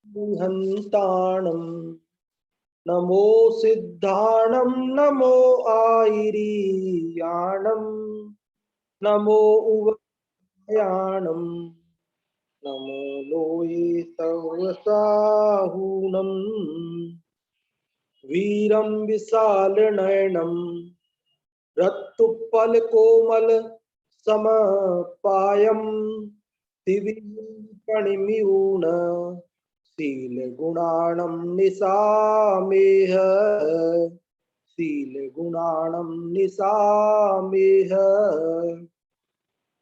हन्ताणं नमो सिद्धाणं नमो आयिरीयाणं नमो उभयाणं नमो लोये सवसाहूनं वीरं विशालनयनं रत्तुपलकोमल समपायं दिव्यपणिमिऊन शीलगुणाणं निशामेह शीलगुणाणं निशामेह।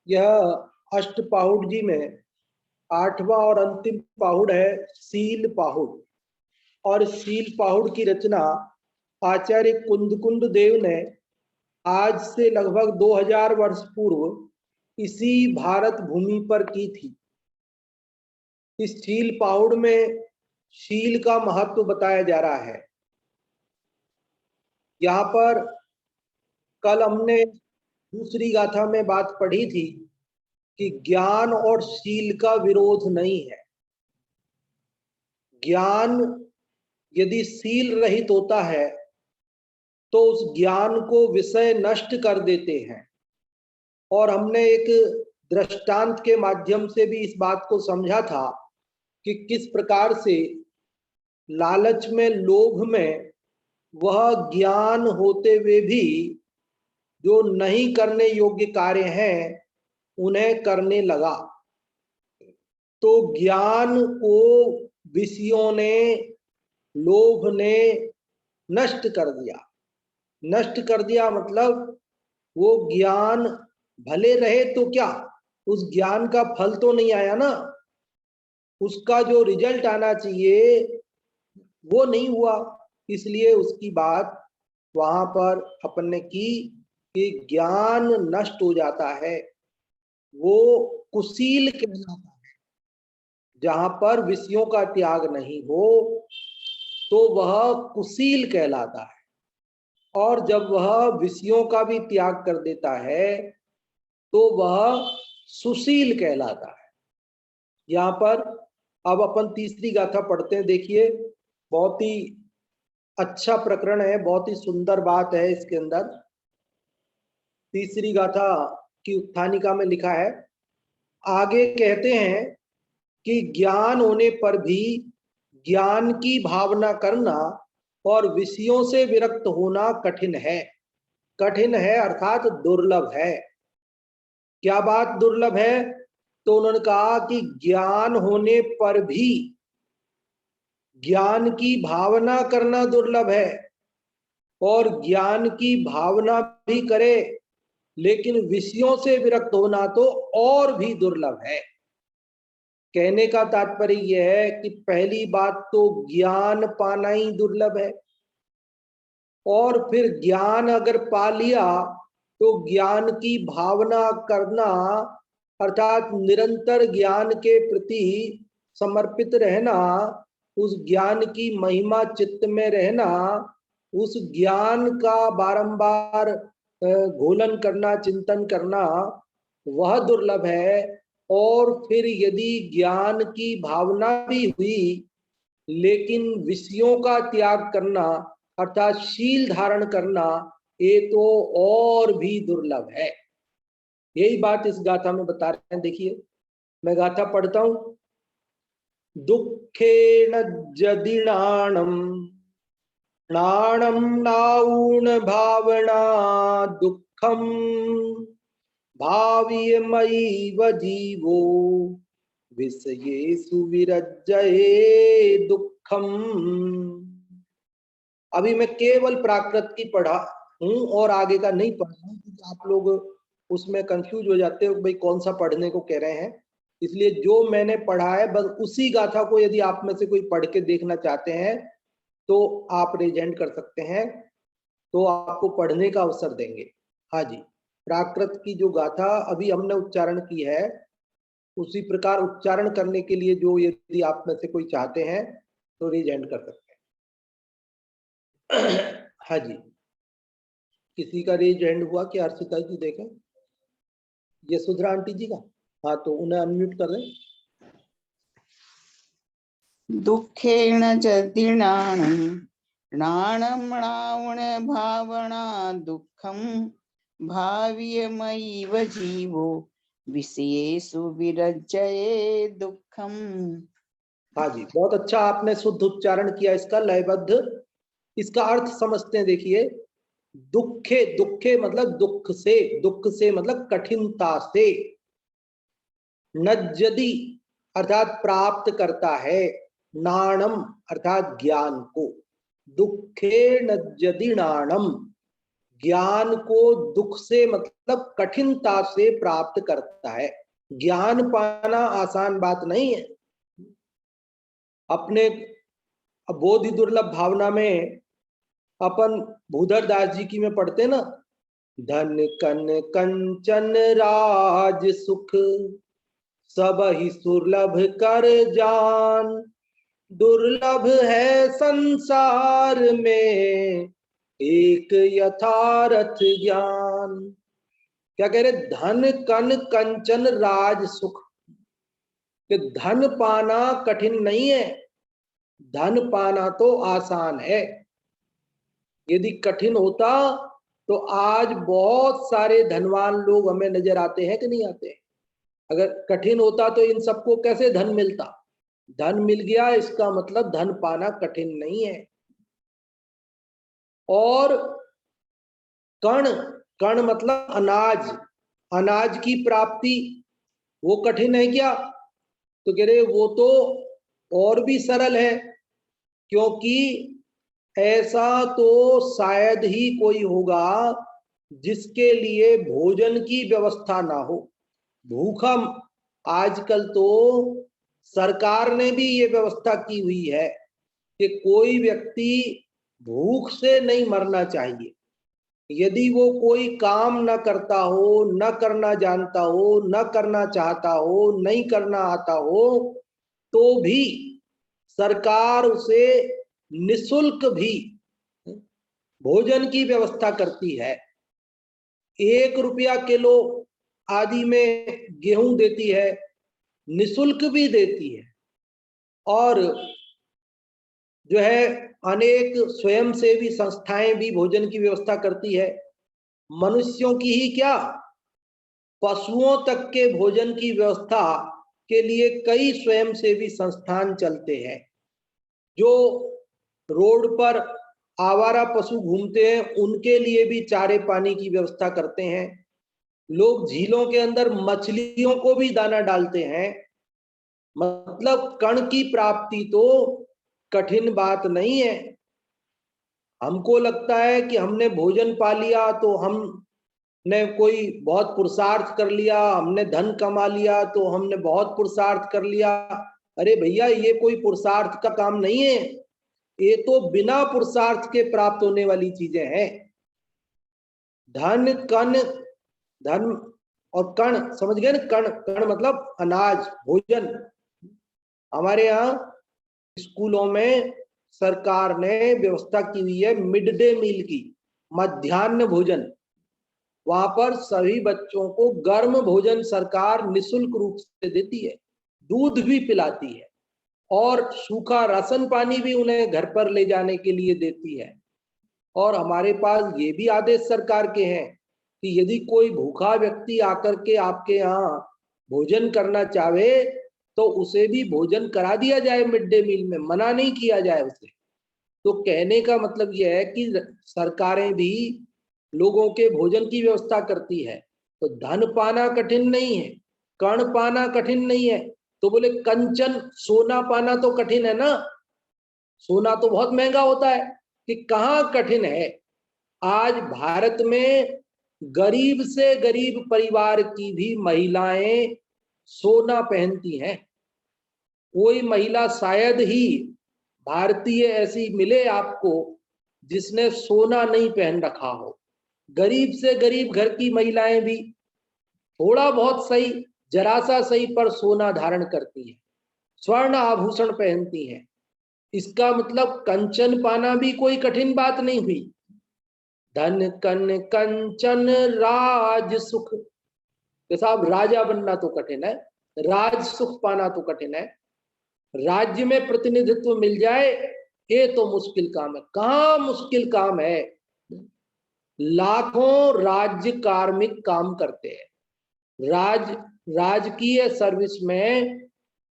यह अष्टपाहुड़ जी में आठवां और अंतिम पाहुड़ है शील पाहुड़। और शील पाहुड़ की रचना आचार्य कुंदकुंड देव ने आज से लगभग 2000 वर्ष पूर्व इसी भारत भूमि पर की थी। इस शील पाहुड़ में शील का महत्व बताया जा रहा है। यहाँ पर कल हमने दूसरी गाथा में बात पढ़ी थी कि ज्ञान और शील का विरोध नहीं है। ज्ञान यदि शील रहित होता है तो उस ज्ञान को विषय नष्ट कर देते हैं। और हमने एक दृष्टांत के माध्यम से भी इस बात को समझा था कि किस प्रकार से लालच में, लोभ में वह ज्ञान होते हुए भी जो नहीं करने योग्य कार्य हैं उन्हें करने लगा। तो ज्ञान को विषयों ने, लोभ ने नष्ट कर दिया। नष्ट कर दिया मतलब वो ज्ञान भले रहे तो क्या, उस ज्ञान का फल तो नहीं आया ना, उसका जो रिजल्ट आना चाहिए वो नहीं हुआ। इसलिए उसकी बात वहां पर अपन ने की कि ज्ञान नष्ट हो जाता है, वो कुशील कहलाता है। जहां पर विषयों का त्याग नहीं हो तो वह कुशील कहलाता है, और जब वह विषयों का भी त्याग कर देता है तो वह सुशील कहलाता है। यहाँ पर अब अपन तीसरी गाथा पढ़ते हैं। देखिए, बहुत ही अच्छा प्रकरण है, बहुत ही सुंदर बात है इसके अंदर। तीसरी गाथा की उत्थानिका में लिखा है, आगे कहते हैं कि ज्ञान होने पर भी ज्ञान की भावना करना और विषयों से विरक्त होना कठिन है। कठिन है अर्थात दुर्लभ है। क्या बात दुर्लभ है? तो उन्होंने कहा कि ज्ञान होने पर भी ज्ञान की भावना करना दुर्लभ है, और ज्ञान की भावना भी करे लेकिन विषयों से विरक्त होना तो और भी दुर्लभ है। कहने का तात्पर्य यह है कि पहली बात तो ज्ञान पाना ही दुर्लभ है, और फिर ज्ञान अगर पा लिया तो ज्ञान की भावना करना अर्थात निरंतर ज्ञान के प्रति समर्पित रहना, उस ज्ञान की महिमा चित्त में रहना, उस ज्ञान का बारंबार घोलन करना, चिंतन करना, वह दुर्लभ है। और फिर यदि ज्ञान की भावना भी हुई लेकिन विषयों का त्याग करना अर्थात शील धारण करना, ये तो और भी दुर्लभ है। यही बात इस गाथा में बता रहे हैं। देखिए, मैं गाथा पढ़ता हूं। दुखेन जदिणाणम नाणम नाऊण भावना दुखम भाव्यमयीव जीवो विषयेषु विरज्जये दुखम। अभी मैं केवल प्राकृत की पढ़ा हूं और आगे का नहीं पढ़ा हूं, क्योंकि आप लोग उसमें कंफ्यूज हो जाते हो भाई कौन सा पढ़ने को कह रहे हैं। इसलिए जो मैंने पढ़ा है बस उसी गाथा को यदि आप में से कोई पढ़ के देखना चाहते हैं तो आप रिजेंट कर सकते हैं, तो आपको पढ़ने का अवसर देंगे। हाँ जी, प्राकृत की जो गाथा अभी हमने उच्चारण की है उसी प्रकार उच्चारण करने के लिए जो यदि आप में से कोई चाहते हैं तो रिजेंट कर सकते हैं। हाँ जी, किसी का रेज एंड हुआ कि हर्षिता जी देखें, यशोधरा आंटी जी का? हाँ, तो उन्हें अनम्यूट कर दें। दुःखेन च दीर्णानं नाणमणावण भावना दुःखं भाव्यमैव जीवो विषयेषु विरज्यते दुःखम। हाँ जी, बहुत अच्छा आपने शुद्ध उच्चारण किया इसका, लयबद्ध। इसका अर्थ समझते हैं। देखिए, दुखे, दुखे मतलब दुख से, दुख से मतलब कठिनता से। नज्जदी अर्थात प्राप्त करता है, नाणम अर्थात ज्ञान को। दुखे नज्जदी नाणम, ज्ञान को दुख से मतलब कठिनता से प्राप्त करता है। ज्ञान पाना आसान बात नहीं है। अपने बोधि दुर्लभ भावना में अपन भूधर दास जी की में पढ़ते ना, धन कन कंचन राज सुख सब ही सुलभ कर जान, दुर्लभ है संसार में एक यथार्थ ज्ञान। क्या कह रहे? धन कन कंचन राज सुख, कि धन पाना कठिन नहीं है, धन पाना तो आसान है। यदि कठिन होता तो आज बहुत सारे धनवान लोग हमें नजर आते हैं कि नहीं आते? अगर कठिन होता तो इन सबको कैसे धन मिलता? धन मिल गया, इसका मतलब धन पाना कठिन नहीं है। और कण, कण मतलब अनाज, अनाज की प्राप्ति वो कठिन है क्या? तो कह रहे वो तो और भी सरल है, क्योंकि ऐसा तो शायद ही कोई होगा जिसके लिए भोजन की व्यवस्था ना हो। भूखा, आजकल तो सरकार ने भी ये व्यवस्था की हुई है कि कोई व्यक्ति भूख से नहीं मरना चाहिए। यदि वो कोई काम न करता हो, न करना जानता हो, न करना चाहता हो, नहीं करना आता हो, तो भी सरकार उसे निशुल्क भी भोजन की व्यवस्था करती है। 1 रुपया किलो आदि में गेहूं देती है, निशुल्क भी देती है। और जो है अनेक स्वयंसेवी संस्थाएं भी भोजन की व्यवस्था करती है। मनुष्यों की ही क्या, पशुओं तक के भोजन की व्यवस्था के लिए कई स्वयंसेवी संस्थान चलते हैं। जो रोड पर आवारा पशु घूमते हैं उनके लिए भी चारे पानी की व्यवस्था करते हैं। लोग झीलों के अंदर मछलियों को भी दाना डालते हैं। मतलब कण की प्राप्ति तो कठिन बात नहीं है। हमको लगता है कि हमने भोजन पा लिया तो हमने कोई बहुत पुरुषार्थ कर लिया, हमने धन कमा लिया तो हमने बहुत पुरुषार्थ कर लिया। अरे भैया, ये कोई पुरुषार्थ का काम नहीं है, ये तो बिना पुरुषार्थ के प्राप्त होने वाली चीजें हैं। धन कण, धन और कण समझ गए ना? कण, कण मतलब अनाज, भोजन। हमारे यहाँ स्कूलों में सरकार ने व्यवस्था की हुई है मिड डे मील की, मध्याह्न भोजन। वहां पर सभी बच्चों को गर्म भोजन सरकार निशुल्क रूप से देती है, दूध भी पिलाती है और सूखा राशन पानी भी उन्हें घर पर ले जाने के लिए देती है। और हमारे पास ये भी आदेश सरकार के हैं कि यदि कोई भूखा व्यक्ति आकर के आपके यहाँ भोजन करना चाहे तो उसे भी भोजन करा दिया जाए मिड डे मील में, मना नहीं किया जाए उसे। तो कहने का मतलब यह है कि सरकारें भी लोगों के भोजन की व्यवस्था करती है। तो धन पाना कठिन नहीं है, कण पाना कठिन नहीं है। तो बोले कंचन, सोना पाना तो कठिन है ना, सोना तो बहुत महंगा होता है, कि कहाँ कठिन है। आज भारत में गरीब से गरीब परिवार की भी महिलाएं सोना पहनती हैं। कोई महिला शायद ही भारतीय ऐसी मिले आपको जिसने सोना नहीं पहन रखा हो। गरीब से गरीब घर की महिलाएं भी थोड़ा बहुत सही, जरा सा सही, पर सोना धारण करती हैं, स्वर्ण आभूषण पहनती हैं। इसका मतलब कंचन पाना भी कोई कठिन बात नहीं हुई। धन कन कंचन राज सुख, साहब राजा बनना तो कठिन है, राज सुख पाना तो कठिन है। राज्य में प्रतिनिधित्व मिल जाए ये तो मुश्किल काम है। कहाँ मुश्किल काम है, लाखों राज्य कार्मिक काम करते हैं, राजकीय सर्विस में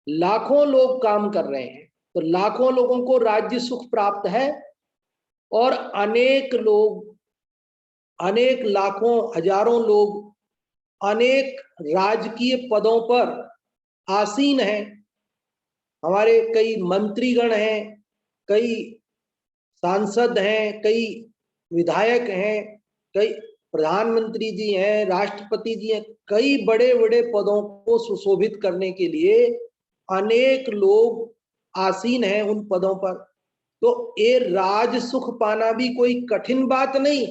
लाखों लोग काम कर रहे हैं, तो लाखों लोगों को राज्य सुख प्राप्त है और अनेक लोग, अनेक लाखों हजारों लोग अनेक राजकीय पदों पर आसीन हैं। हमारे कई मंत्रीगण हैं, कई सांसद हैं, कई विधायक हैं, कई प्रधानमंत्री जी हैं, राष्ट्रपति जी हैं, कई बड़े बड़े पदों को सुशोभित करने के लिए अनेक लोग आसीन हैं उन पदों पर। तो ये राज सुख पाना भी कोई कठिन बात नहीं।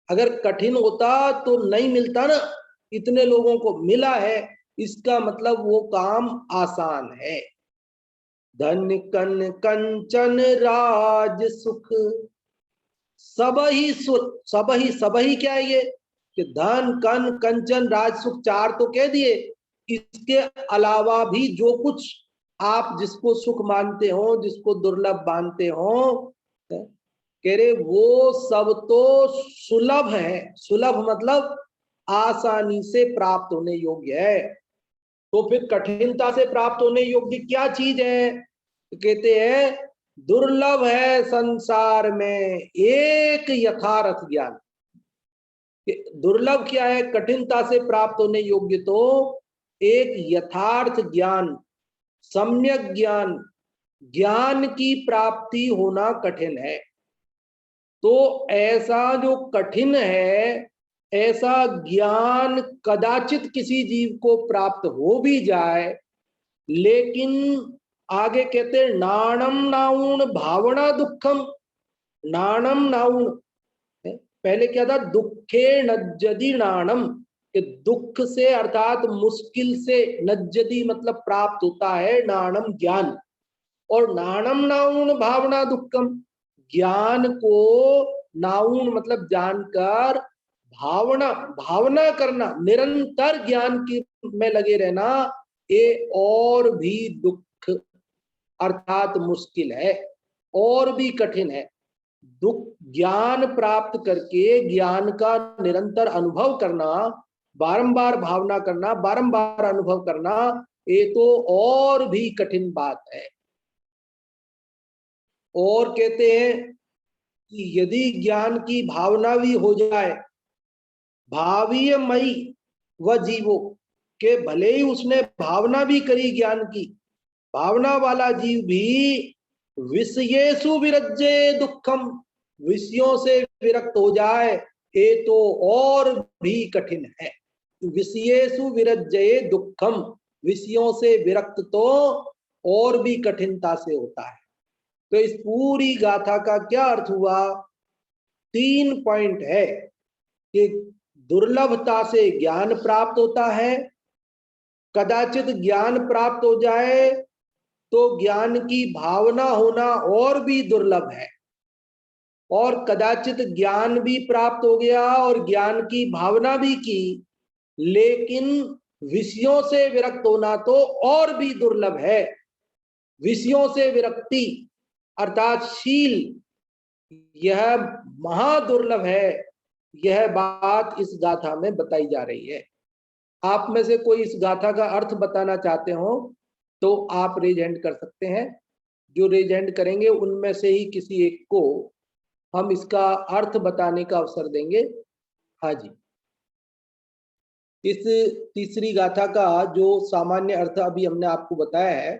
अगर कठिन होता तो नहीं मिलता ना, इतने लोगों को मिला है, इसका मतलब वो काम आसान है। धन कन कंचन राज सुख सब ही क्या है ये कि धन कन कंचन राज सुख चार तो कह दिए, इसके अलावा भी जो कुछ आप जिसको सुख मानते हो, जिसको दुर्लभ मानते हो, कह रहे वो सब तो सुलभ है। सुलभ मतलब आसानी से प्राप्त होने योग्य है। तो फिर कठिनता से प्राप्त होने योग्य क्या चीज है? तो कहते हैं दुर्लभ है संसार में एक यथार्थ ज्ञान। दुर्लभ क्या है? कठिनता से प्राप्त होने योग्य तो एक यथार्थ ज्ञान, सम्यक ज्ञान, ज्ञान की प्राप्ति होना कठिन है। तो ऐसा जो कठिन है, ऐसा ज्ञान कदाचित किसी जीव को प्राप्त हो भी जाए, लेकिन आगे कहते हैं नाणम नाउण भावना दुखम। नाणम नाउण, पहले क्या था? दुखे नज्जदी नाणम, कि दुख से अर्थात मुश्किल से, नज्जदी मतलब प्राप्त होता है, नाणम ज्ञान, और नाणम नाउण भावना दुखम, ज्ञान को नाउण मतलब जानकर, भावना भावना करना, निरंतर ज्ञान की में लगे रहना, ये और भी दुख अर्थात मुश्किल है, और भी कठिन है। दुख ज्ञान प्राप्त करके ज्ञान का निरंतर अनुभव करना, बारंबार भावना करना, बारंबार अनुभव करना, ये तो और भी कठिन बात है। और कहते हैं कि यदि ज्ञान की भावना भी हो जाए, भावीय मई व जीवो, के भले ही उसने भावना भी करी ज्ञान की, भावना वाला जीव भी विषयेषु विरज्ये दुखम, विषयों से विरक्त हो जाए, ये तो और भी कठिन है। विषयेषु विरज्ये दुखम, विषयों से विरक्त तो और भी कठिनता से होता है। तो इस पूरी गाथा का क्या अर्थ हुआ? 3 पॉइंट है कि दुर्लभता से ज्ञान प्राप्त होता है, कदाचित ज्ञान प्राप्त हो जाए तो ज्ञान की भावना होना और भी दुर्लभ है, और कदाचित ज्ञान भी प्राप्त हो गया और ज्ञान की भावना भी की, लेकिन विषयों से विरक्त होना तो और भी दुर्लभ है। विषयों से विरक्ति अर्थात शील, यह महादुर्लभ है। यह बात इस गाथा में बताई जा रही है। आप में से कोई इस गाथा का अर्थ बताना चाहते हो तो आप रेज हैंड कर सकते हैं। जो रेज हैंड करेंगे उनमें से ही किसी एक को हम इसका अर्थ बताने का अवसर देंगे। हाँ जी, इस तीसरी गाथा का जो सामान्य अर्थ अभी हमने आपको बताया है,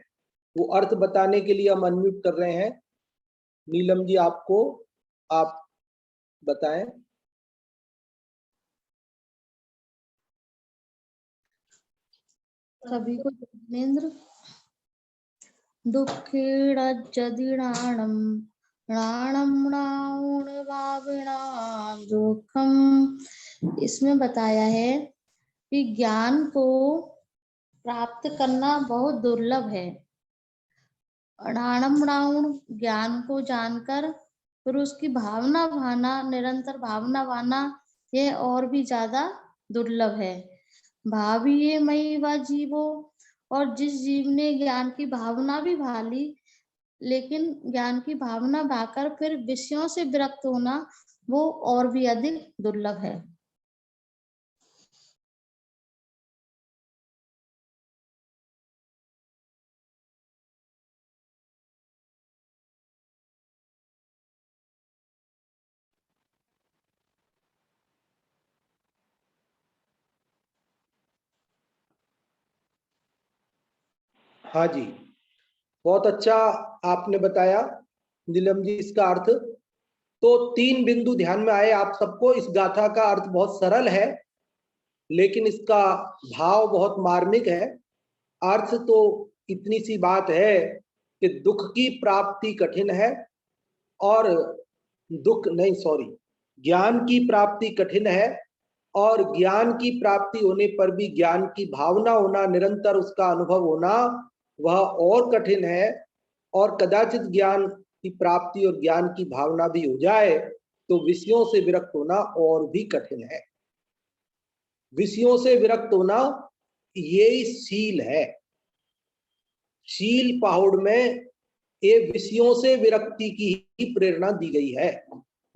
वो अर्थ बताने के लिए हम अनम्यूट कर रहे हैं। नीलम जी, आपको आप बताएं। सभी को जिनेंद्र। दुःखेडज्जदिणाणं प्राणं नाउण भाविणा दुःखम। इसमें बताया है कि ज्ञान को प्राप्त करना बहुत दुर्लभ है। अणाणम नाउण, ज्ञान को जानकर फिर उसकी भावना भाना, निरंतर भावना भाना, यह और भी ज्यादा दुर्लभ है। भावी मई व जीवो, और जिस जीव ने ज्ञान की भावना भी भाली, लेकिन ज्ञान की भावना भाकर फिर विषयों से विरक्त होना वो और भी अधिक दुर्लभ है। हाँ जी, बहुत अच्छा आपने बताया नीलम जी इसका अर्थ। तो 3 बिंदु ध्यान में आए आप सबको। इस गाथा का अर्थ बहुत सरल है, लेकिन इसका भाव बहुत मार्मिक है। अर्थ तो इतनी सी बात है कि दुख की प्राप्ति कठिन है, और दुख नहीं, सॉरी, ज्ञान की प्राप्ति कठिन है, और ज्ञान की प्राप्ति होने पर भी ज्ञान की भावना होना, निरंतर उसका अनुभव होना, वह और कठिन है। और कदाचित ज्ञान की प्राप्ति और ज्ञान की भावना भी हो जाए तो विषयों से विरक्त होना और भी कठिन है। विषयों से विरक्त होना ये शील है। शील पहाड़ में ये विषयों से विरक्ति की ही प्रेरणा दी गई है।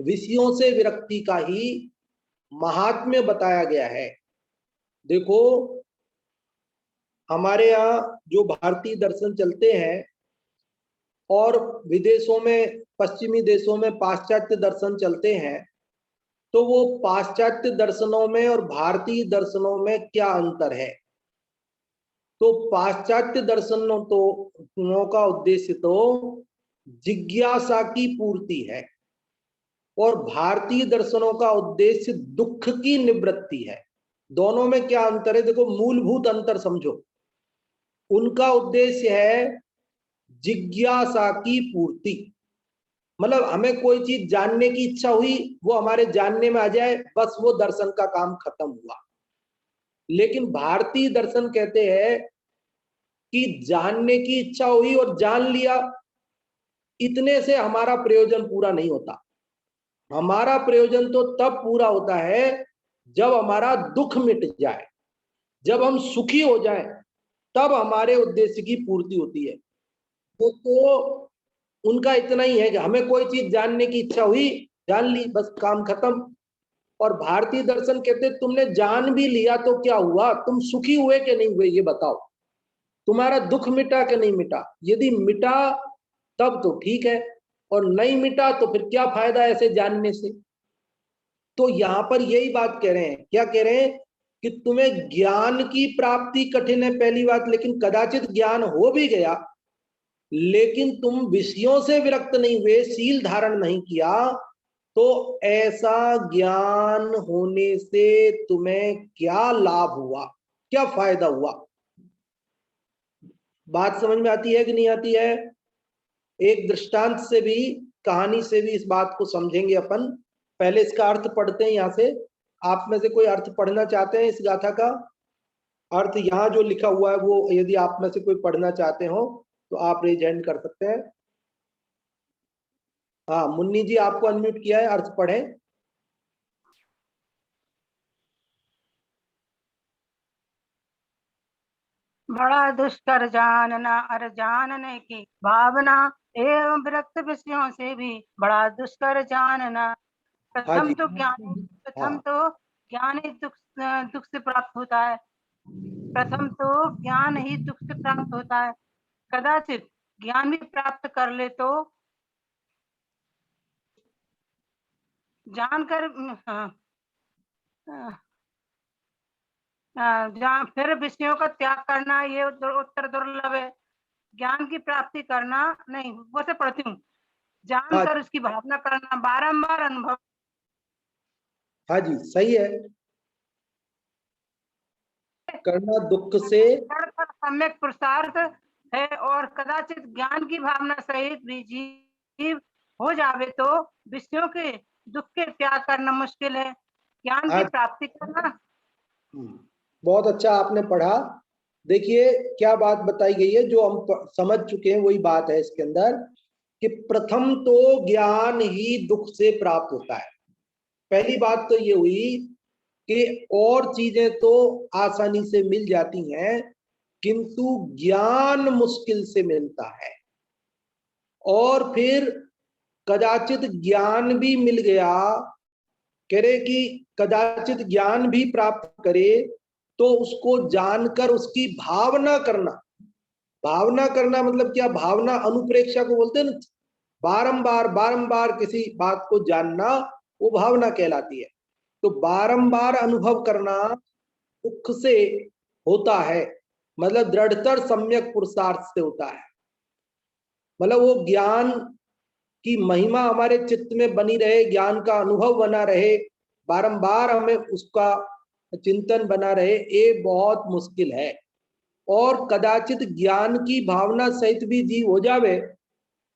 विषयों से विरक्ति का ही महात्म्य बताया गया है। देखो, हमारे यहाँ जो भारतीय दर्शन चलते हैं और विदेशों में, पश्चिमी देशों में पाश्चात्य दर्शन चलते हैं, तो वो पाश्चात्य दर्शनों में और भारतीय दर्शनों में क्या अंतर है? तो पाश्चात्य दर्शनों का उद्देश्य तो जिज्ञासा की पूर्ति है, और भारतीय दर्शनों का उद्देश्य दुख की निवृत्ति है। दोनों में क्या अंतर है? देखो, मूलभूत अंतर समझो। उनका उद्देश्य है जिज्ञासा की पूर्ति, मतलब हमें कोई चीज जानने की इच्छा हुई, वो हमारे जानने में आ जाए, बस वो दर्शन का काम खत्म हुआ। लेकिन भारतीय दर्शन कहते हैं कि जानने की इच्छा हुई और जान लिया, इतने से हमारा प्रयोजन पूरा नहीं होता। हमारा प्रयोजन तो तब पूरा होता है जब हमारा दुख मिट जाए, जब हम सुखी हो जाएं, तब हमारे उद्देश्य की पूर्ति होती है। तो उनका इतना ही है कि हमें कोई चीज जानने की इच्छा हुई, जान ली, बस काम खत्म। और भारतीय दर्शन कहते तुमने जान भी लिया तो क्या हुआ? तुम सुखी हुए कि नहीं हुए ये बताओ। तुम्हारा दुख मिटा कि नहीं मिटा? यदि मिटा तब तो ठीक है, और नहीं मिटा तो फिर क्या फायदा ऐसे जानने से? तो यहां पर यही बात कह रहे हैं। क्या कह रहे हैं? कि तुम्हें ज्ञान की प्राप्ति कठिन है, पहली बात, लेकिन कदाचित ज्ञान हो भी गया, लेकिन तुम विषयों से विरक्त नहीं हुए, शील धारण नहीं किया, तो ऐसा ज्ञान होने से तुम्हें क्या लाभ हुआ, क्या फायदा हुआ? बात समझ में आती है कि नहीं आती है? एक दृष्टांत से भी, कहानी से भी इस बात को समझेंगे अपन। पहले इसका अर्थ पढ़ते हैं यहां से। आप में से कोई अर्थ पढ़ना चाहते हैं इस गाथा का? अर्थ यहाँ जो लिखा हुआ है वो यदि आप में से कोई पढ़ना चाहते हो तो आप रेज हैंड कर सकते हैं। हाँ, मुन्नी जी आपको अनम्यूट किया है, अर्थ पढ़ें। बड़ा दुष्कर जानना अर जानने की भावना, एवं विरक्त विषयों से भी बड़ा दुष्कर जानना। हाँ प्रथम जी, तो ज्ञान ही दुख से प्राप्त होता है। प्रथम तो ज्ञान ही दुख से प्राप्त होता है। कदाचित ज्ञान भी प्राप्त कर ले तो जानकर फिर विषयों का त्याग करना ये उत्तर दुर्लभ है। ज्ञान की प्राप्ति करना नहीं, वो से पढ़ती हूँ। जानकर उसकी भावना करना, बारंबार अनुभव। हाँ जी, सही है। करना दुख से सम्यक पुरुषार्थ है, और कदाचित ज्ञान की भावना सहित भी जीव हो जावे तो विषयों के दुख के त्याग करना मुश्किल है। ज्ञान की प्राप्ति करना। बहुत अच्छा आपने पढ़ा। देखिए क्या बात बताई गई है, जो हम समझ चुके हैं वही बात है इसके अंदर, कि प्रथम तो ज्ञान ही दुख से प्राप्त होता है। पहली बात तो ये हुई कि और चीजें तो आसानी से मिल जाती हैं, किंतु ज्ञान मुश्किल से मिलता है। और फिर कदाचित ज्ञान भी मिल गया, कह रहे कि कदाचित ज्ञान भी प्राप्त करे तो उसको जानकर उसकी भावना करना। भावना करना मतलब क्या? भावना अनुप्रेक्षा को बोलते हैं ना, बारंबार बारंबार किसी बात को जानना, वो भावना कहलाती है। तो बारंबार अनुभव करना दुख से होता है, मतलब दृढ़तर सम्यक पुरुषार्थ से होता है। मतलब वो ज्ञान की महिमा हमारे चित्त में बनी रहे, ज्ञान का अनुभव बना रहे, बारंबार हमें उसका चिंतन बना रहे, ये बहुत मुश्किल है। और कदाचित ज्ञान की भावना सहित भी जीव हो जावे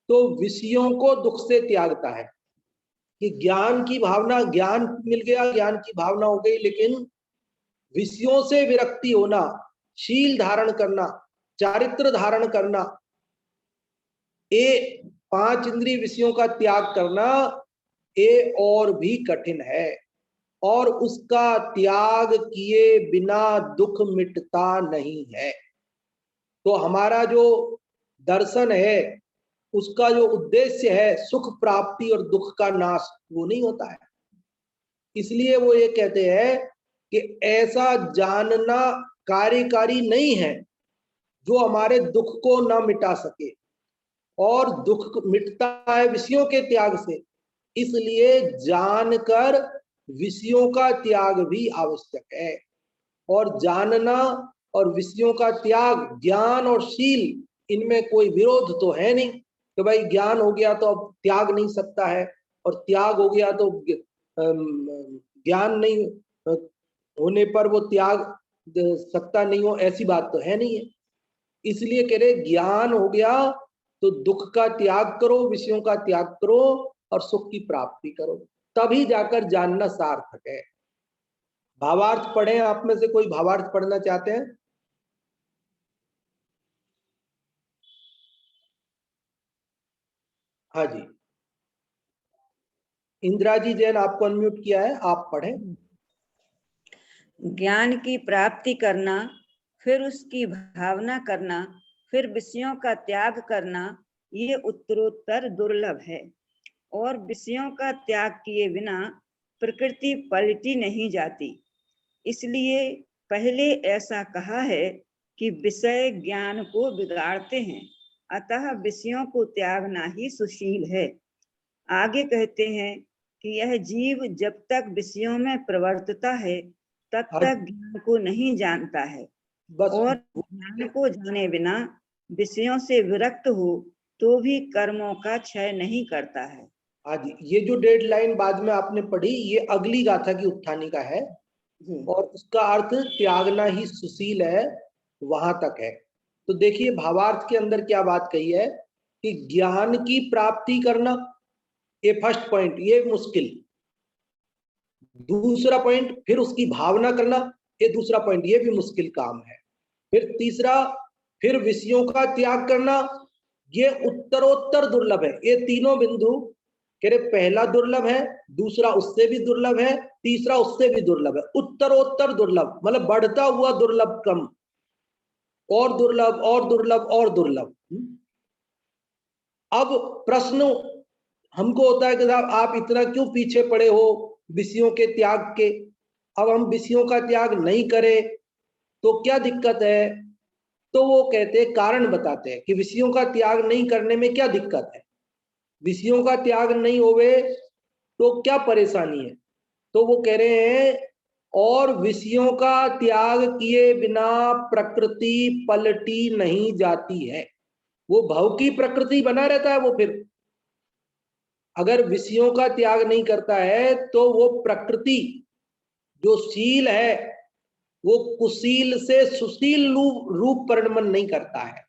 तो विषयों को दुख से त्यागता है। कि ज्ञान की भावना, ज्ञान मिल गया, ज्ञान की भावना हो गई, लेकिन विषयों से विरक्ति होना, शील धारण करना, चारित्र धारण करना, ये 5 इंद्रिय विषयों का त्याग करना, ये और भी कठिन है। और उसका त्याग किए बिना दुख मिटता नहीं है। तो हमारा जो दर्शन है, उसका जो उद्देश्य है सुख प्राप्ति और दुख का नाश, वो नहीं होता है। इसलिए वो ये कहते हैं कि ऐसा जानना कार्यकारी नहीं है जो हमारे दुख को ना मिटा सके। और दुख मिटता है विषयों के त्याग से, इसलिए जानकर विषयों का त्याग भी आवश्यक है। और जानना और विषयों का त्याग, ज्ञान और शील, इनमें कोई विरोध तो है नहीं कि भाई ज्ञान हो गया तो अब त्याग नहीं सकता है, और त्याग हो गया तो ज्ञान नहीं होने पर वो त्याग सकता नहीं हो, ऐसी बात तो है नहीं है। इसलिए कह रहे ज्ञान हो गया तो दुख का त्याग करो, विषयों का त्याग करो और सुख की प्राप्ति करो, तभी जाकर जानना सार्थक है। भावार्थ पढ़े, आप में से कोई भावार्थ पढ़ना चाहते हैं? हाँ जी, इंदिरा जी जैन, आपको अनम्यूट किया है, आप पढ़ें। ज्ञान की प्राप्ति करना, फिर उसकी भावना करना, फिर विषयों का त्याग करना, ये उत्तरोत्तर दुर्लभ है। और विषयों का त्याग किए बिना प्रकृति पलटी नहीं जाती। इसलिए पहले ऐसा कहा है कि विषय ज्ञान को बिगाड़ते हैं, अतः विषयों को त्यागना ही सुशील है। आगे कहते हैं कि यह जीव जब तक विषयों में प्रवर्तता है तब तक ज्ञान को नहीं जानता है, और ज्ञान को जाने बिना विषयों से विरक्त हो तो भी कर्मों का क्षय नहीं करता है। आज ये जो डेडलाइन बाद में आपने पढ़ी, ये अगली गाथा की उत्थानी का है, और उसका अर्थ त्यागना ही सुशील है, वहां तक है। तो देखिए भावार्थ के अंदर क्या बात कही है कि ज्ञान की प्राप्ति करना, ये फर्स्ट पॉइंट, ये मुश्किल। दूसरा पॉइंट, फिर उसकी भावना करना, ये दूसरा पॉइंट, ये भी मुश्किल काम है। फिर तीसरा, फिर विषयों का त्याग करना, ये उत्तरोत्तर दुर्लभ है। ये तीनों बिंदु कह रहे, पहला दुर्लभ है, दूसरा उससे भी दुर्लभ है, तीसरा उससे भी दुर्लभ है, उत्तरोत्तर दुर्लभ, मतलब बढ़ता हुआ दुर्लभ क्रम, और दुर्लभ और दुर्लभ और दुर्लभ। अब प्रश्न हमको होता है कि साहब आप इतना क्यों पीछे पड़े हो विषयों के त्याग के? अब हम विषयों का त्याग नहीं करें तो क्या दिक्कत है? तो वो कहते हैं, कारण बताते हैं कि विषयों का त्याग नहीं करने में क्या दिक्कत है, विषयों का त्याग नहीं होवे तो क्या परेशानी है। तो वो कह रहे हैं, और विषयों का त्याग किए बिना प्रकृति पलटी नहीं जाती है। वो भव की प्रकृति बना रहता है। वो फिर अगर विषयों का त्याग नहीं करता है तो वो प्रकृति जो शील है वो कुशील से सुशील रूप परिणमन नहीं करता है।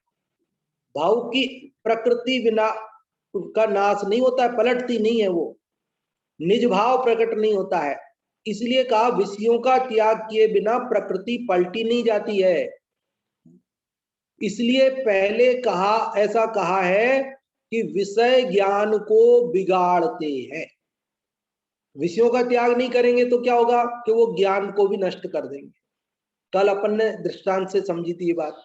भाव की प्रकृति बिना उनका नाश नहीं होता है, पलटती नहीं है, वो निज भाव प्रकट नहीं होता है। इसलिए कहा विषयों का त्याग किए बिना प्रकृति पलटी नहीं जाती है। इसलिए पहले कहा, ऐसा कहा है कि विषय ज्ञान को बिगाड़ते हैं। विषयों का त्याग नहीं करेंगे तो क्या होगा कि वो ज्ञान को भी नष्ट कर देंगे। कल अपन ने दृष्टांत से समझी थी ये बात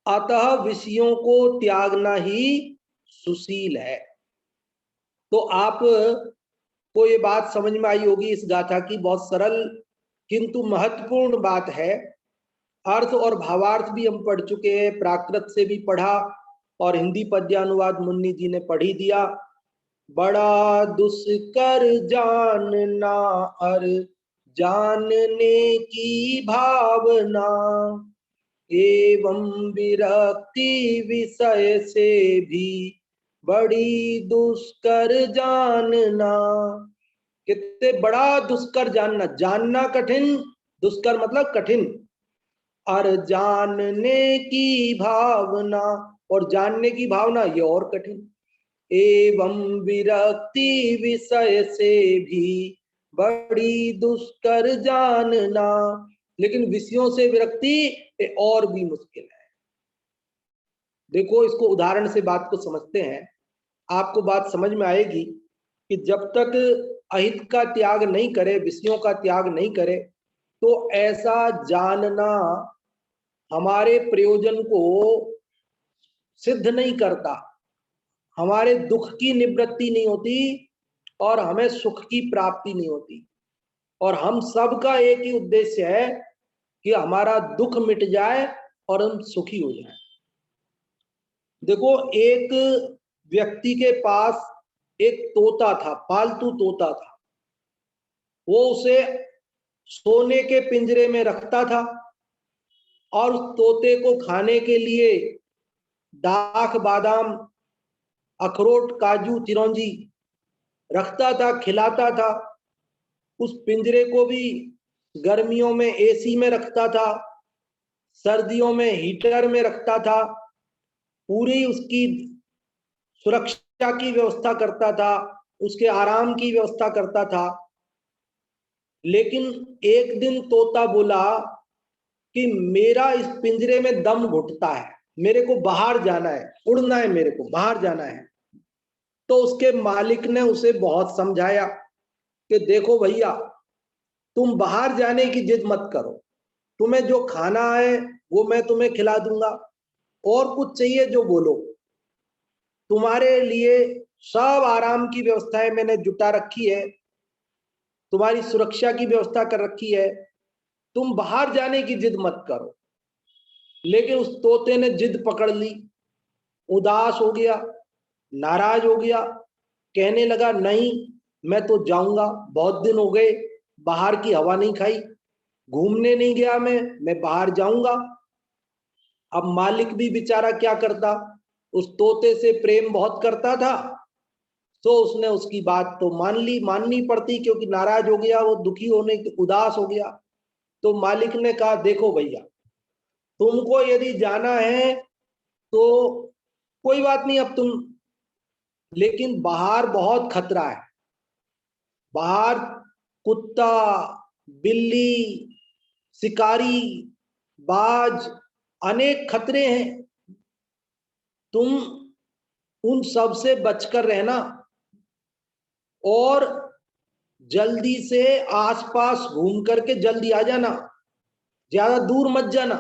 अतः विषयों को त्यागना ही सुशील है। तो आप को ये बात समझ में आई होगी इस गाथा की, बहुत सरल किंतु महत्वपूर्ण बात है। अर्थ और भावार्थ भी हम पढ़ चुके हैं, प्राकृत से भी पढ़ा और हिंदी पद्यानुवाद मुन्नी जी ने पढ़ ही दिया। बड़ा दुष्कर जानना और जानने की भावना, एवं विरक्ति विषय से भी बड़ी दुष्कर जानना। कितने बड़ा दुष्कर जानना, जानना कठिन, दुष्कर मतलब कठिन, और जानने की भावना, और जानने की भावना ये और कठिन। एवं विरक्ति विषय से भी बड़ी दुष्कर जानना, लेकिन विषयों से विरक्ति और भी मुश्किल है। देखो, इसको उदाहरण से बात को समझते हैं, आपको बात समझ में आएगी कि जब तक अहित का त्याग नहीं करे, विषयों का त्याग नहीं करे, तो ऐसा जानना हमारे प्रयोजन को सिद्ध नहीं करता, हमारे दुख की निवृत्ति नहीं होती और हमें सुख की प्राप्ति नहीं होती। और हम सबका एक ही उद्देश्य है कि हमारा दुख मिट जाए और हम सुखी हो जाएं। देखो, एक व्यक्ति के पास एक तोता था, पालतू तोता था। वो उसे सोने के पिंजरे में रखता था और उस तोते को खाने के लिए दाख, बादाम, अखरोट, काजू, चिरौंजी रखता था, खिलाता था। उस पिंजरे को भी गर्मियों में एसी में रखता था, सर्दियों में हीटर में रखता था, पूरी उसकी सुरक्षा की व्यवस्था करता था, उसके आराम की व्यवस्था करता था। लेकिन एक दिन तोता बोला कि मेरा इस पिंजरे में दम घुटता है, मेरे को बाहर जाना है, उड़ना है, मेरे को बाहर जाना है। तो उसके मालिक ने उसे बहुत समझाया कि देखो भैया, तुम बाहर जाने की जिद मत करो, तुम्हें जो खाना है वो मैं तुम्हें खिला दूंगा, और कुछ चाहिए जो बोलो, तुम्हारे लिए सब आराम की व्यवस्थाएं मैंने जुटा रखी है, तुम्हारी सुरक्षा की व्यवस्था कर रखी है, तुम बाहर जाने की जिद मत करो। लेकिन उस तोते ने जिद पकड़ ली, उदास हो गया, नाराज हो गया, कहने लगा नहीं, मैं तो जाऊंगा, बहुत दिन हो गए बाहर की हवा नहीं खाई, घूमने नहीं गया मैं बाहर जाऊंगा। अब मालिक भी बेचारा क्या करता, उस तोते से प्रेम बहुत करता था, तो उसने उसकी बात तो मान ली, माननी पड़ती, क्योंकि नाराज हो गया, वो दुखी होने, उदास हो गया। तो मालिक ने कहा देखो भैया, तुमको यदि जाना है तो कोई बात नहीं, अब तुम, लेकिन बाहर बहुत खतरा है, बाहर कुत्ता, बिल्ली, शिकारी, बाज, अनेक खतरे हैं, तुम उन सब से बचकर रहना और जल्दी से आसपास घूम करके जल्दी आ जाना, ज्यादा दूर मत जाना।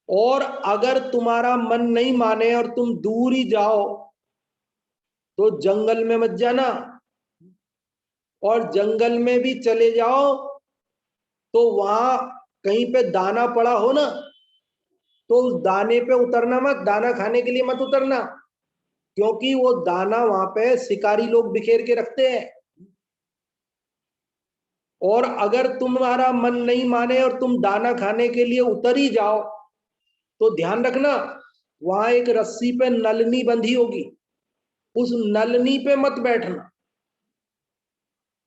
और अगर तुम्हारा मन नहीं माने और तुम दूर ही जाओ तो जंगल में मत जाना, और जंगल में भी चले जाओ तो वहां कहीं पे दाना पड़ा हो ना, तो उस दाने पे उतरना मत, दाना खाने के लिए मत उतरना, क्योंकि वो दाना वहां पे शिकारी लोग बिखेर के रखते हैं। और अगर तुम्हारा मन नहीं माने और तुम दाना खाने के लिए उतर ही जाओ तो ध्यान रखना, वहां एक रस्सी पे नलनी बंधी होगी, उस नलनी पे मत बैठना,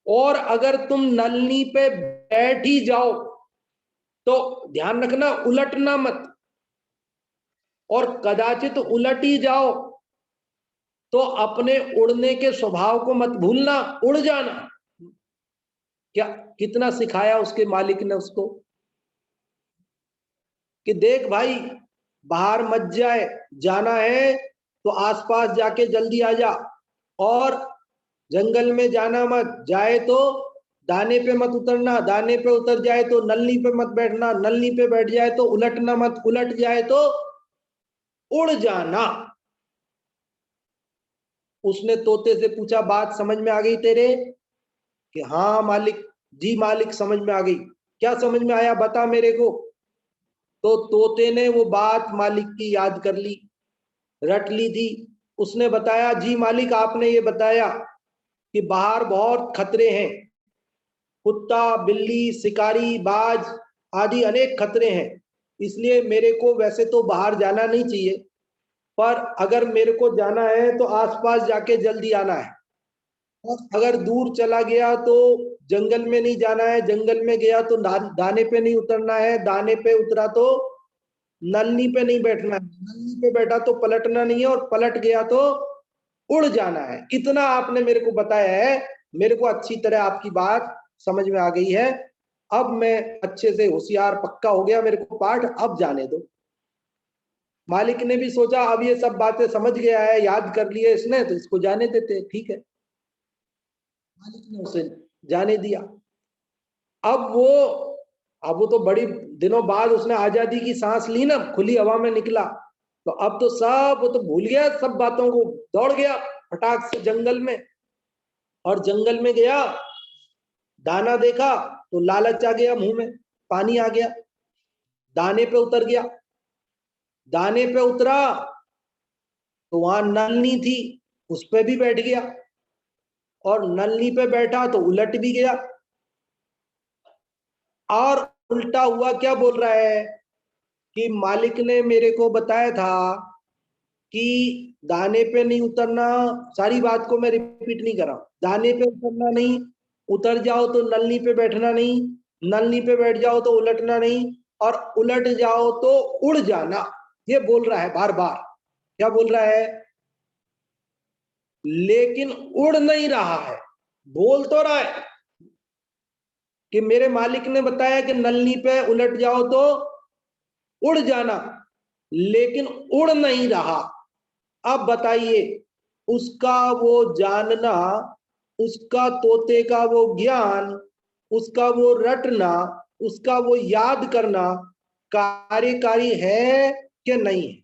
और अगर तुम नलनी पे बैठ ही जाओ तो ध्यान रखना उलटना मत, और कदाचित उलट ही जाओ तो अपने उड़ने के स्वभाव को मत भूलना, उड़ जाना। क्या कितना सिखाया उसके मालिक ने उसको कि देख भाई, बाहर मत जाए, जाना है तो आसपास जाके जल्दी आ जा, और जंगल में जाना मत, जाए तो दाने पे मत उतरना, दाने पे उतर जाए तो नलनी पे मत बैठना, नलनी पे बैठ जाए तो उलटना मत, उलट जाए तो उड़ जाना। उसने तोते से पूछा, बात समझ में आ गई तेरे? कि हाँ मालिक, जी मालिक समझ में आ गई। क्या समझ में आया बता मेरे को। तो तोते ने वो बात मालिक की याद कर ली, रट ली थी। उसने बताया, जी मालिक आपने ये बताया कि बाहर बहुत खतरे हैं, कुत्ता, बिल्ली, शिकारी, बाज आदि अनेक खतरे हैं, इसलिए मेरे को वैसे तो बाहर जाना नहीं चाहिए, पर अगर मेरे को जाना है तो आसपास जाके जल्दी आना है। और अगर दूर चला गया तो जंगल में नहीं जाना है, जंगल में गया तो दाने पे नहीं उतरना है, दाने पे उतरा तो नलनी पे नहीं बैठना है, नलनी पे बैठा तो पलटना नहीं है, और पलट गया तो उड़ जाना है। इतना आपने मेरे को बताया है, मेरे को अच्छी तरह आपकी बात समझ में आ गई है। अब मैं अच्छे से होशियार पक्का हो गया, मेरे को पाठ अब जाने दो। मालिक ने भी सोचा अब ये सब बातें समझ गया है, याद कर लिए इसने, तो इसको जाने देते, ठीक है। मालिक ने उसे जाने दिया। अब वो तो बड़ी दिनों बाद उसने आजादी की सांस ली ना, खुली हवा में निकला, तो अब तो सब वो तो भूल गया सब बातों को, दौड़ गया फटाक से जंगल में। और जंगल में गया, दाना देखा तो लालच आ गया, मुंह में पानी आ गया, दाने पे उतर गया। दाने पे उतरा तो वहां नलनी थी, उस पे भी बैठ गया, और नलनी पे बैठा तो उलट भी गया। और उल्टा हुआ क्या बोल रहा है कि मालिक ने मेरे को बताया था कि दाने पे नहीं उतरना, सारी बात को मैं रिपीट नहीं कर रहा हूं, दाने पे उतरना नहीं, उतर जाओ तो नलनी पे बैठना नहीं, नलनी पे बैठ जाओ तो उलटना नहीं, और उलट जाओ तो उड़ जाना। ये बोल रहा है बार बार। क्या बोल रहा है? लेकिन उड़ नहीं रहा है, बोल तो रहा है कि मेरे मालिक ने बताया कि नलनी पे उलट जाओ तो उड़ जाना, लेकिन उड़ नहीं रहा। अब बताइए, उसका वो जानना, उसका तोते का वो ज्ञान, उसका वो रटना, उसका वो याद करना कार्यकारी है कि नहीं है?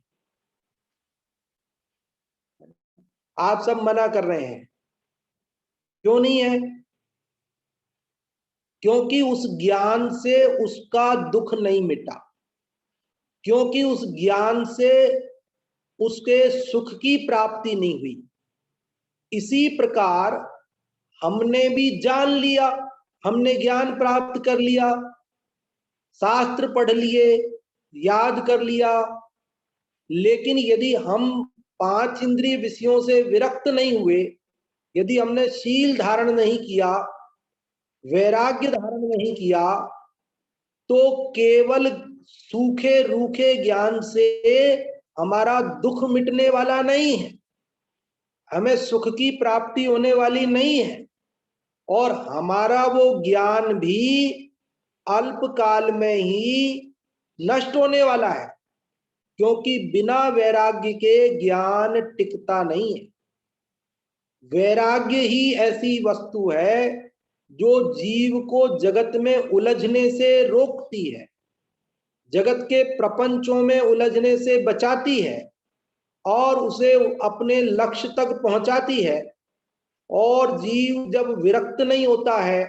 आप सब मना कर रहे हैं, क्यों नहीं है? क्योंकि उस ज्ञान से उसका दुख नहीं मिटा, क्योंकि उस ज्ञान से उसके सुख की प्राप्ति नहीं हुई। इसी प्रकार हमने भी जान लिया, हमने ज्ञान प्राप्त कर लिया, शास्त्र पढ़ लिए, याद कर लिया, लेकिन यदि हम 5 इंद्रिय विषयों से विरक्त नहीं हुए, यदि हमने शील धारण नहीं किया, वैराग्य धारण नहीं किया, तो केवल सूखे रूखे ज्ञान से हमारा दुख मिटने वाला नहीं है, हमें सुख की प्राप्ति होने वाली नहीं है, और हमारा वो ज्ञान भी अल्पकाल में ही नष्ट होने वाला है, क्योंकि बिना वैराग्य के ज्ञान टिकता नहीं है। वैराग्य ही ऐसी वस्तु है जो जीव को जगत में उलझने से रोकती है, जगत के प्रपंचों में उलझने से बचाती है, और उसे अपने लक्ष्य तक पहुंचाती है। और जीव जब विरक्त नहीं होता है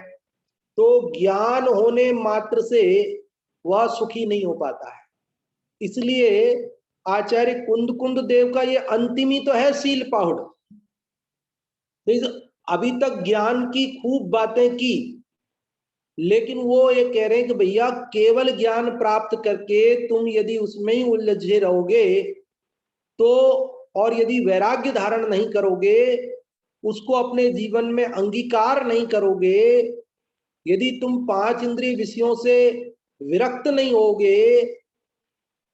तो ज्ञान होने मात्र से वह सुखी नहीं हो पाता है। इसलिए आचार्य कुंद कुंद देव का ये अंतिम ही तो है सील पाहुड़। अभी तक ज्ञान की खूब बातें की, लेकिन वो ये कह रहे हैं कि भैया केवल ज्ञान प्राप्त करके तुम यदि उसमें ही उलझे रहोगे तो, और यदि वैराग्य धारण नहीं करोगे, उसको अपने जीवन में अंगीकार नहीं करोगे, यदि तुम 5 इंद्रिय विषयों से विरक्त नहीं होगे,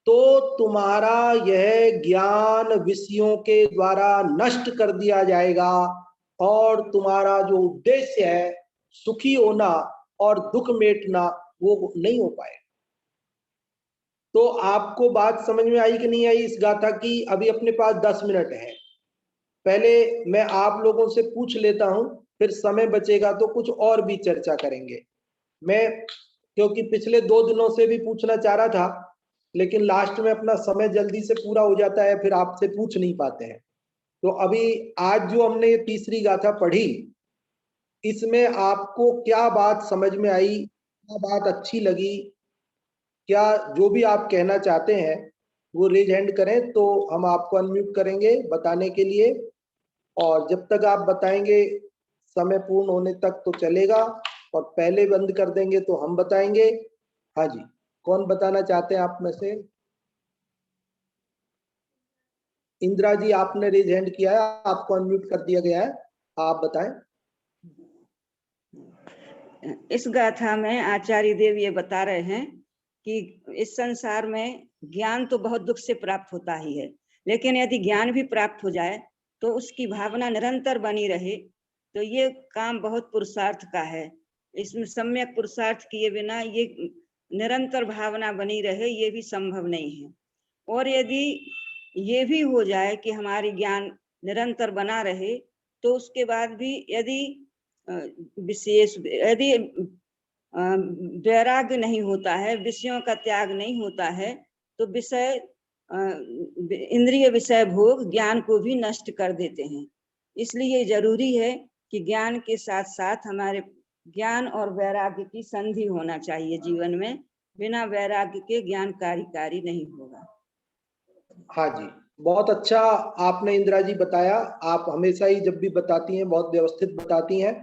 तो तुम्हारा यह ज्ञान विषयों के द्वारा नष्ट कर दिया जाएगा, और तुम्हारा जो उद्देश्य है सुखी होना और दुख मेटना वो नहीं हो पाएगा। तो आपको बात समझ में आई कि नहीं आई इस गाथा की? अभी अपने पास 10 मिनट है, पहले मैं आप लोगों से पूछ लेता हूं फिर समय बचेगा तो कुछ और भी चर्चा करेंगे। मैं क्योंकि पिछले 2 दिनों से भी पूछना चाह रहा था, लेकिन लास्ट में अपना समय जल्दी से पूरा हो जाता है, फिर आपसे पूछ नहीं पाते हैं। तो अभी आज जो हमने ये तीसरी गाथा पढ़ी, इसमें आपको क्या बात समझ में आई, क्या बात अच्छी लगी, क्या जो भी आप कहना चाहते हैं वो रेज हैंड करें तो हम आपको अनम्यूट करेंगे बताने के लिए। और जब तक आप बताएंगे समय पूर्ण होने तक तो चलेगा, और पहले बंद कर देंगे तो हम बताएंगे। हाँ जी, कौन बताना चाहते हैं आप में से? इंदिरा जी, आपने रेज हैंड किया है, आपको अनम्यूट कर दिया गया है, आप बताएं। इस गाथा में आचार्य देव ये बता रहे हैं कि इस संसार में ज्ञान तो बहुत दुख से प्राप्त होता ही है, लेकिन यदि ज्ञान भी प्राप्त हो जाए तो उसकी भावना निरंतर बनी रहे तो ये काम बहुत पुरुषार्थ का है। इसमें सम्यक पुरुषार्थ किए बिना ये निरंतर भावना बनी रहे ये भी संभव नहीं है। और यदि ये भी हो जाए कि हमारी ज्ञान निरंतर बना रहे तो उसके बाद भी यदि विशेष यदि वैराग्य नहीं होता है, विषयों का त्याग नहीं होता है, तो विषय इंद्रिय विषय भोग ज्ञान को भी नष्ट कर देते हैं। इसलिए जरूरी है कि ज्ञान के साथ साथ हमारे ज्ञान और वैराग्य की संधि होना चाहिए जीवन में। बिना वैराग्य के ज्ञान कार्यकारी नहीं होगा। हाँ जी, बहुत अच्छा आपने इंदिरा जी बताया। आप हमेशा ही जब भी बताती हैं बहुत व्यवस्थित बताती हैं,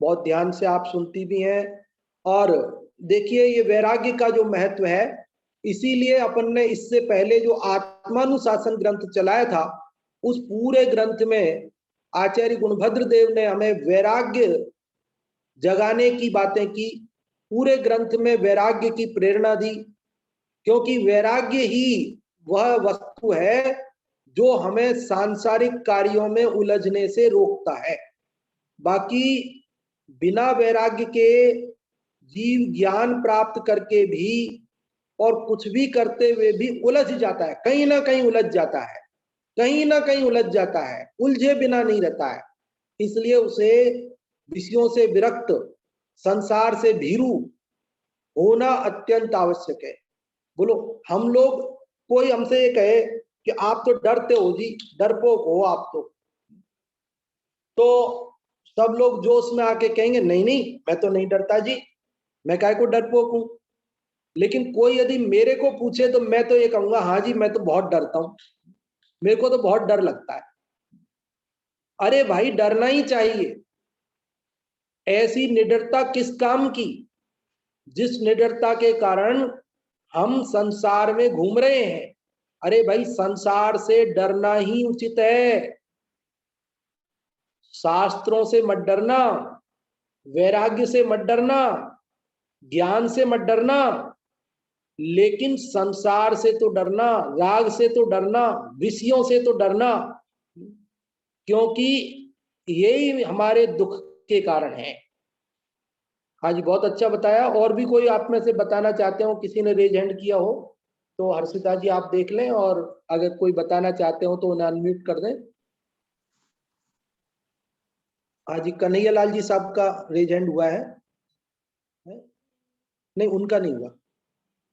बहुत ध्यान से आप सुनती भी हैं। और देखिए, ये वैराग्य का जो महत्व है, इसीलिए अपन ने इससे पहले जो आत्मानुशासन ग्रंथ चलाया था, उस पूरे ग्रंथ में आचार्य गुणभद्र देव ने हमें वैराग्य जगाने की बातें की। पूरे ग्रंथ में वैराग्य की प्रेरणा दी, क्योंकि वैराग्य ही वह वस्तु है जो हमें सांसारिक कार्यों में उलझने से रोकता है। बाकी बिना वैराग्य के जीव ज्ञान प्राप्त करके भी और कुछ भी करते हुए भी उलझ जाता है, कहीं ना कहीं उलझ जाता है, कहीं ना कहीं उलझ जाता है, उलझे बिना नहीं रहता है। इसलिए उसे विषयों से विरक्त, संसार से भीरू होना अत्यंत आवश्यक है। बोलो, हम लोग, कोई हमसे ये कहे कि आप तो डरते हो जी, डरपोक हो आप तो सब लोग जोश में आके कहेंगे नहीं नहीं मैं तो नहीं डरता जी, मैं काहे को डरपोक हूं। लेकिन कोई यदि मेरे को पूछे तो मैं तो ये कहूंगा हाँ जी मैं तो बहुत डरता हूं, मेरे को तो बहुत डर लगता है। अरे भाई, डरना ही चाहिए। ऐसी निडरता किस काम की, जिस निडरता के कारण हम संसार में घूम रहे हैं। अरे भाई, संसार से डरना ही उचित है, शास्त्रों से मत डरना, वैराग्य से मत डरना, ज्ञान से मत डरना, लेकिन संसार से तो डरना, राग से तो डरना, विषयों से तो डरना, क्योंकि यही हमारे दुख के कारण है। हाँ जी, बहुत अच्छा बताया। और भी कोई आप में से बताना चाहते हो? किसी ने रेज हैंड किया हो तो हर्षिता जी आप देख लें, और अगर कोई बताना चाहते हो तो उन्हें अनम्यूट कर दें। हाँ जी, कन्हैया लाल जी साहब का रेज हैंड हुआ है? नहीं, उनका नहीं हुआ।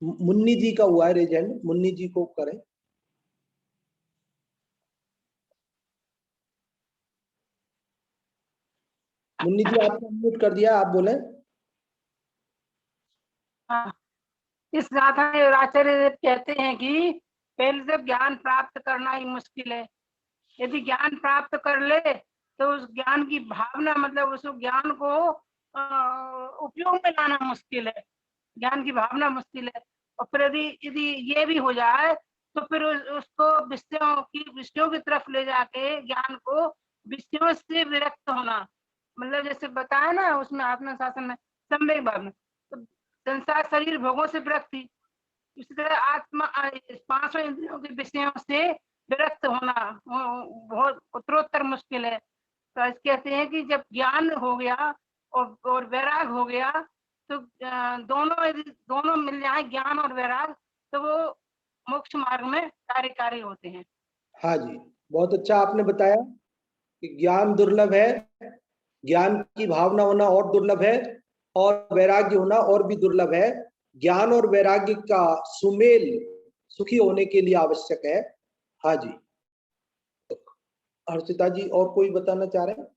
मुन्नी जी का हुआ है रेज हैंड, मुन्नी जी को करें। मुन्नी जी आपने अनम्यूट कर दिया, आप बोले। हाँ, इस गाथा में आचार्य देव कहते हैं कि पहले तो ज्ञान प्राप्त करना ही मुश्किल है। यदि ज्ञान प्राप्त कर ले तो उस ज्ञान की भावना, मतलब उस ज्ञान को उपयोग में लाना मुश्किल है, ज्ञान की भावना मुश्किल है। और फिर यदि यदि ये भी हो जाए तो फिर उसको विषयों की तरफ ले जाके ज्ञान को विषयों से विरक्त होना, मतलब जैसे बताया ना उसमें आत्मशासन में सम्यक भावना, तो संसार शरीर भोगों से विरक्त थी, इसी तरह आत्मा 5 इंद्रियों के विषयों से विरक्त होना बहुत उत्तरोत्तर मुश्किल है। तो इस कहते हैं कि जब ज्ञान हो गया और वैराग हो गया तो दोनों मिल जाए, ज्ञान और वैराग, तो वो मोक्ष मार्ग में कार्यकारी होते हैं। हाँ जी, बहुत अच्छा आपने बताया कि ज्ञान दुर्लभ है, ज्ञान की भावना होना और दुर्लभ है और वैराग्य होना और भी दुर्लभ है। ज्ञान और वैराग्य का सुमेल सुखी होने के लिए आवश्यक है। हाँ जी, हर्षिता जी और कोई बताना चाह रहे हैं?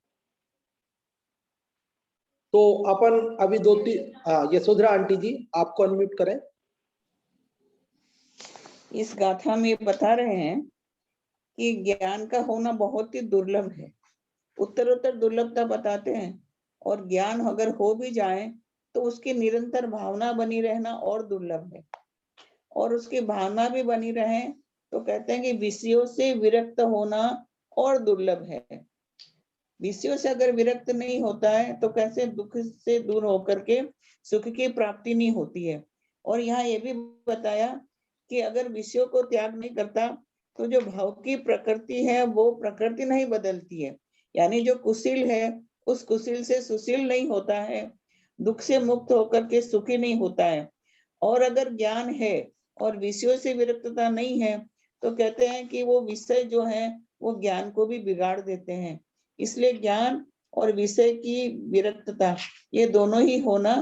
तो अपन अभी 2-3 यशोधरा आंटी जी आपको अनम्यूट करें। इस गाथा में बता रहे हैं कि ज्ञान का होना बहुत ही दुर्लभ है, उत्तरोत्तर दुर्लभता बताते हैं। और ज्ञान अगर हो भी जाए तो उसकी निरंतर भावना बनी रहना और दुर्लभ है। और उसकी भावना भी बनी रहे तो कहते हैं कि विषयों से विरक्त होना और दुर्लभ है। विषयों से अगर विरक्त नहीं होता है तो कैसे दुख से दूर होकर के सुख की प्राप्ति नहीं होती है। और यहाँ ये भी बताया कि अगर विषयों को त्याग नहीं करता तो जो भाव की प्रकृति है वो प्रकृति नहीं बदलती है। यानी जो कुशील है उस कुशील से सुशील नहीं होता है, दुख से मुक्त होकर के सुखी नहीं होता है। और अगर ज्ञान है और विषयों से विरक्तता नहीं है तो कहते हैं कि वो विषय जो है वो ज्ञान को भी बिगाड़ देते हैं। इसलिए ज्ञान और विषय की विरक्तता ये दोनों ही होना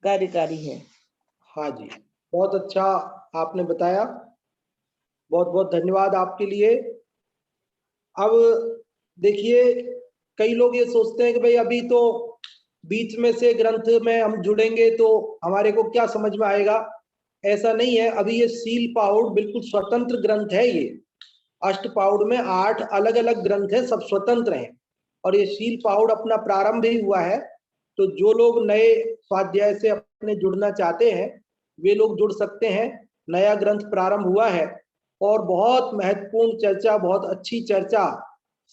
कार्यकारी है। हाँ जी, बहुत अच्छा आपने बताया, बहुत बहुत धन्यवाद आपके लिए। अब देखिए, कई लोग ये सोचते हैं कि भाई अभी तो बीच में से ग्रंथ में हम जुड़ेंगे तो हमारे को क्या समझ में आएगा। ऐसा नहीं है, अभी ये सील पाउड बिल्कुल स्वतंत्र ग्रंथ है। ये अष्ट पाउड में 8 अलग अलग ग्रंथ है, सब स्वतंत्र हैं और ये सील पाउड अपना प्रारंभ ही हुआ है। तो जो लोग नए स्वाध्याय से अपने जुड़ना चाहते हैं वे लोग जुड़ सकते हैं। नया ग्रंथ प्रारंभ हुआ है और बहुत महत्वपूर्ण चर्चा, बहुत अच्छी चर्चा,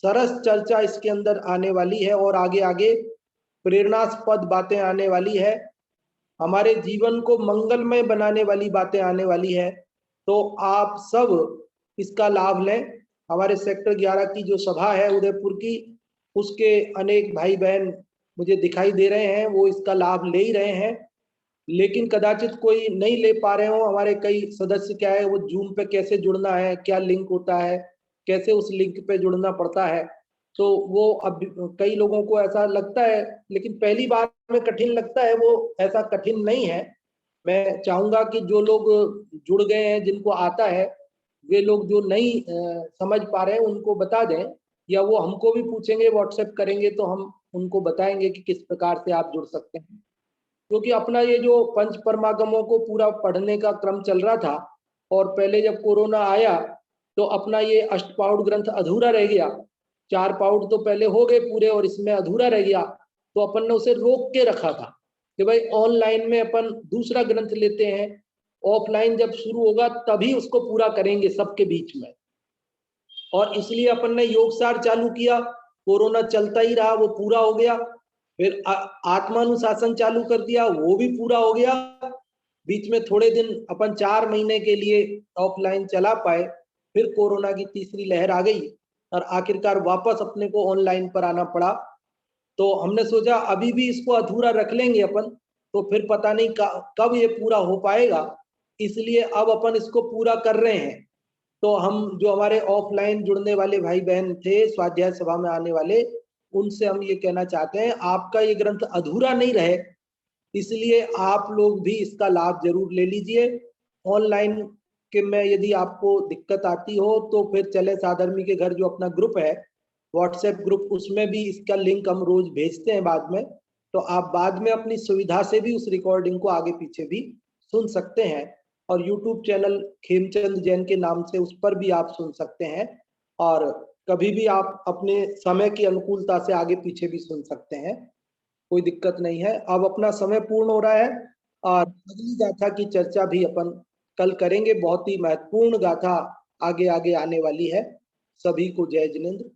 सरस चर्चा इसके अंदर आने वाली है और आगे आगे प्रेरणास्पद बातें आने वाली है, हमारे जीवन को मंगलमय बनाने वाली बातें आने वाली है। तो आप सब इसका लाभ लें। हमारे सेक्टर 11 की जो सभा है उदयपुर की, उसके अनेक भाई बहन मुझे दिखाई दे रहे हैं, वो इसका लाभ ले ही रहे हैं। लेकिन कदाचित कोई नहीं ले पा रहे हो। हमारे कई सदस्य क्या है, वो जूम पे कैसे जुड़ना है, क्या लिंक होता है, कैसे उस लिंक पे जुड़ना पड़ता है, तो वो अब कई लोगों को ऐसा लगता है, लेकिन पहली बार में कठिन लगता है, वो ऐसा कठिन नहीं है। मैं चाहूंगा कि जो लोग जुड़ गए हैं, जिनको आता है, वे लोग जो नहीं समझ पा रहे हैं उनको बता दें, या वो हमको भी पूछेंगे, व्हाट्सएप करेंगे तो हम उनको बताएंगे कि किस प्रकार से आप जुड़ सकते हैं। क्योंकि अपना ये जो पंच परमागमों को पूरा पढ़ने का क्रम चल रहा था और पहले जब कोरोना आया तो अपना ये अष्टपाउड ग्रंथ अधूरा रह गया। 4 पाउड तो पहले हो गए पूरे और इसमें अधूरा रह गया, तो अपन ने उसे रोक के रखा था कि भाई ऑनलाइन में अपन दूसरा ग्रंथ लेते हैं, ऑफलाइन जब शुरू होगा तभी उसको पूरा करेंगे सबके बीच में। और इसलिए अपन ने योगसार चालू किया, कोरोना चलता ही रहा, वो पूरा हो गया। फिर आत्मानुशासन चालू कर दिया, वो भी पूरा हो गया। बीच में थोड़े दिन अपन 4 महीने के लिए ऑफलाइन चला पाए, फिर कोरोना की तीसरी लहर आ गई और आखिरकार वापस अपने को ऑनलाइन पर आना पड़ा। तो हमने सोचा अभी भी इसको अधूरा रख लेंगे अपन, तो फिर पता नहीं कब ये पूरा हो पाएगा, इसलिए अब अपन इसको पूरा कर रहे हैं। तो हम जो हमारे ऑफलाइन जुड़ने वाले भाई बहन थे, स्वाध्याय सभा में आने वाले, उनसे हम ये कहना चाहते हैं आपका ये ग्रंथ अधूरा नहीं रहे, इसलिए आप लोग भी इसका लाभ जरूर ले लीजिए। ऑनलाइन के में यदि आपको दिक्कत आती हो तो फिर चले साधर्मी के घर जो अपना ग्रुप है, व्हाट्सएप ग्रुप, उसमें भी इसका लिंक हम रोज भेजते हैं बाद में, तो आप बाद में अपनी सुविधा से भी उस रिकॉर्डिंग को आगे पीछे भी सुन सकते हैं। और यूट्यूब चैनल खेमचंद जैन के नाम से उस पर भी आप सुन सकते हैं और कभी भी आप अपने समय की अनुकूलता से आगे पीछे भी सुन सकते हैं, कोई दिक्कत नहीं है। अब अपना समय पूर्ण हो रहा है और अगली गाथा की चर्चा भी अपन कल करेंगे। बहुत ही महत्वपूर्ण गाथा आगे आगे आने वाली है। सभी को जय जिनेंद्र।